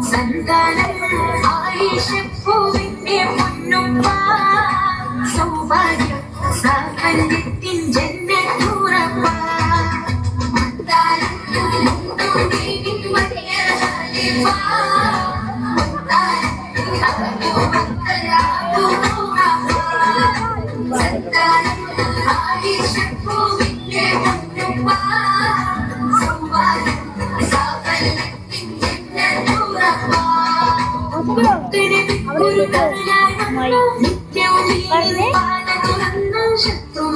സന്താനം ആയിഷപ്പൂവിന്റെ പൊന്നുമ്മ സൗഭാഗ്യം സാഫല്യത്തിൻ ജന്നത്തുറപ്പ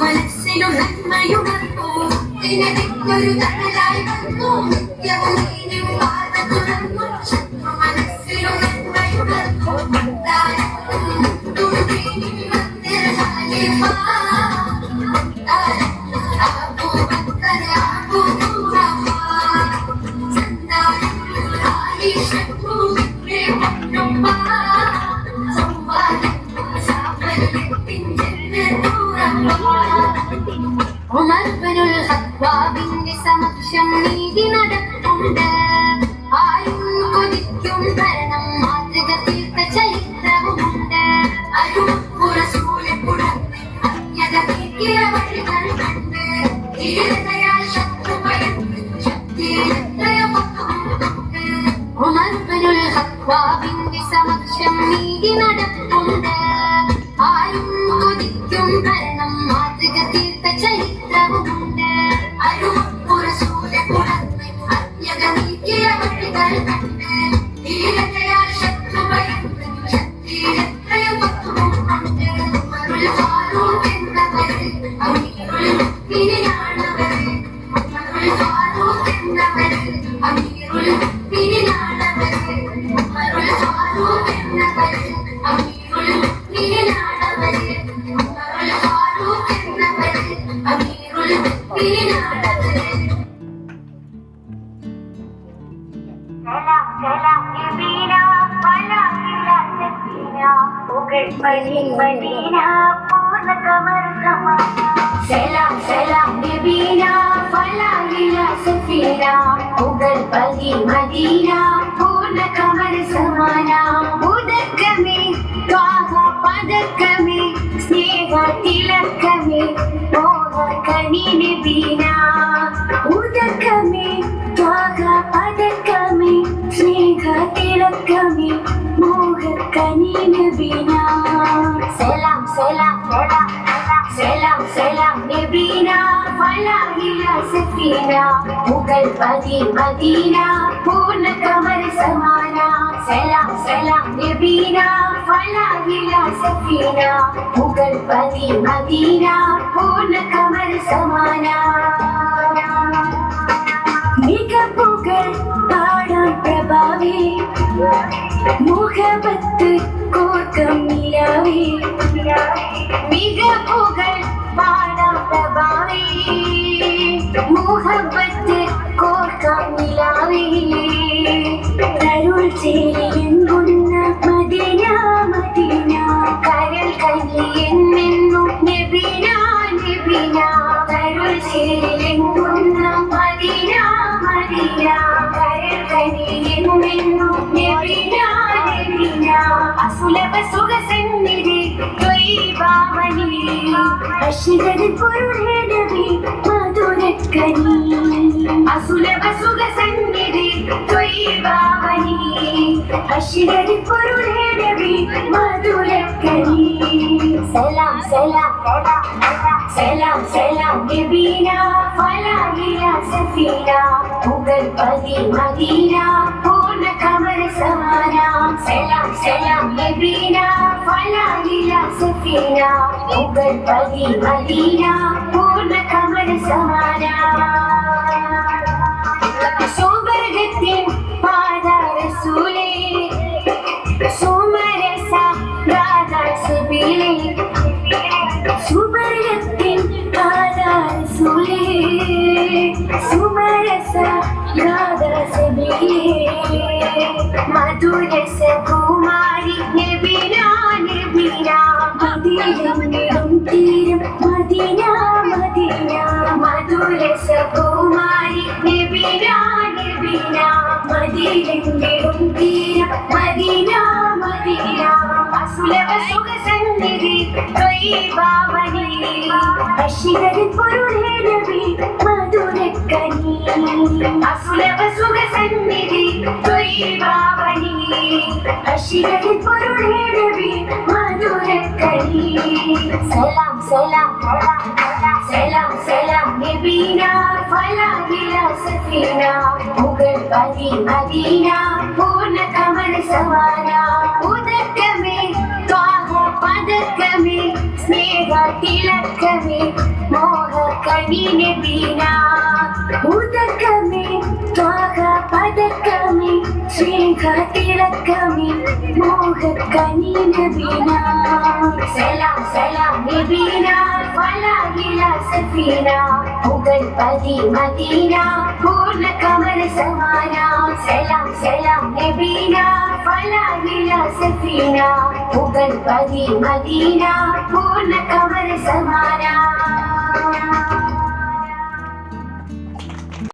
മനസ്സിലും നന്മയുണർന്നു ഒരു തണലായി വന്നു നിത്യവും മനസ്സിലും നന്മയുണർന്നു ഉമർബിനുൽ ഖത്താബിന്റെ സമക്ഷം നീതി നടപ്പുണ്ട് ആരും കൊതിക്കും ഭരണം മാതൃക തീർത്ത ചരിത്രവുമുണ്ട് അരുപ്പുറസൂലെ പുറത്ത് അജ്ഞതീയ വഴികൾ കണ്ട് ധീരതയാൽ ശത്രുഭയം ഉമർബിനുൽ ഖത്താബിന്റെ സമക്ഷം നീതി നടപ്പുണ്ട് ആരും കൊതിക്കും ഭരണം മാതൃക തീർത്ത ചരിത്രവുമുണ്ട് അരുപ്പുറസൂലെ പുറത്ത് അജ്ഞതീയ വഴികൾ കണ്ട് ധീരതയാൽ ശത്രുഭയം ശക്തിയെത്രയും പത്തുമുണ്ട് ഉമറുൽ ഫാറൂഖ് എന്നവർ അമീറുൽ മുഅ്മിനീനാണവർ ഉമറുൽ ഫാറൂഖ് എന്നവർ അമീറുൽ മുഅ്മിനീനാണവർ ഉമറുൽ ഫാറൂഖ് എന്നവർ അമീറുൽ മുഅ്മിനീനാണവർ ഉമറുൽ ഫാറൂഖ് എന്നവർ അമീറുൽ മുഅ്മിനീനാണവർ സലാം നബീന വലാഹില സക്കീന ഉഗൾ മദീന പൂർണ്ണ ഖമർ സമാന സലാം നബീന വലാഹില സക്കീന ഉഗൾ മദീന പൂർണ്ണ ഖമർ സമാന ഉദക്കമേ ത്വാഹ പദക്കമേ സ്നേഹ തിലക്കമേ മോഹ കനി നബീന ഉദക്കമേ ത്വാഹ പദക്കമേ സ്നേഹ തിലക്കമേ മോഹ കനി നബീന സലാം നബീന ഫലാഹില സഫീന മുഗൾ മദീന പൂർണ്ണ ഖമർ സമാന സലാം നബീന ഫലാഹില സഫീന മുഗൾ മദീന പൂർണ്ണ ഖമർ സമാന മികപ്പുകൾ പാടാൻ പ്രഭാവേ മുഖപത്ത് കോർക്കം നിലാവേ മികപ്പുകൾ പാടാൻ പ്രഭാവേ മുഖപത്ത് കോർക്കം നിലാവേ തരുൾ ചേരിയെങ്കുന്ന മദീന കരൽ കനിയെന്നു നബീന തരുൾ ചേരിയെങ്കുന്ന മദീന കരൽ കനിയെന്നു നബീന അസുലഭ സുഖസന്നിധി ത്വയ്യിബാമണി അശ്വതൻ പൊരുളേ നബി മധുരക്കനി അസുലഭ സുഖസന്നിധി ത്വയ്യിബാമണി അശ്വതൻ പൊരുളേ നബി മധുരക്കനി സലാം നബീന ഫലാഹില സഫീന മുഗൾ മദീന പൂർണ്ണ ഖമർ സമാന സലാം നബീന ഫലാഹില സഫീന മുഗൾ മദീന പൂർണ്ണ ഖമർ സമാന സുവർഗത്തിൻ പാദ റസൂലേ സുമരസ രാധ സബീലേ സുവർഗത്തിൻ പാദ റസൂലേ സുമരസ രാധ സബീലേ മധുരസ കുമാരി നബീന മദീനയിലും തീരം മദീന മധുരസ കുമാരി നബീന മദീനയിലും തീരം ത്വയ്യിബാവനി അശ്ശികരിൻ പൊരുളേ നബി മധുരക്കനി അസുലഭ സുഖസന്നിധി ത്വയ്യിബാവനി അശ്ശികരിൻ പൊരുളേ നബി മധുരക്കനി സലാം സലാം സലാം സലാം നബീന ഫലാഹില സഫീന മുഗൾ പതി മദീന പൂർണ്ണ കമൽ സവാന ഉദക്കമേ ത്വാഹ പദക്കമേ സ്നേഹ തിലക്കമേ മോഹ കനി നബീന ഉദക്കമേ ത്വാഹ പദക്കമേ സ്നേഹ തിലക്കമേ മോഹ കനി നബീന സലാം സലാം നബീന ഫലാഹില സഫീന മുഗൾ പതി മദീന പൂർണ്ണ കമൽ സമാന സലാം സലാം നബീന ഫലാഹില സഫീന മുഗൾ പതി മദീന പൂർണ്ണ കമൽ സമാന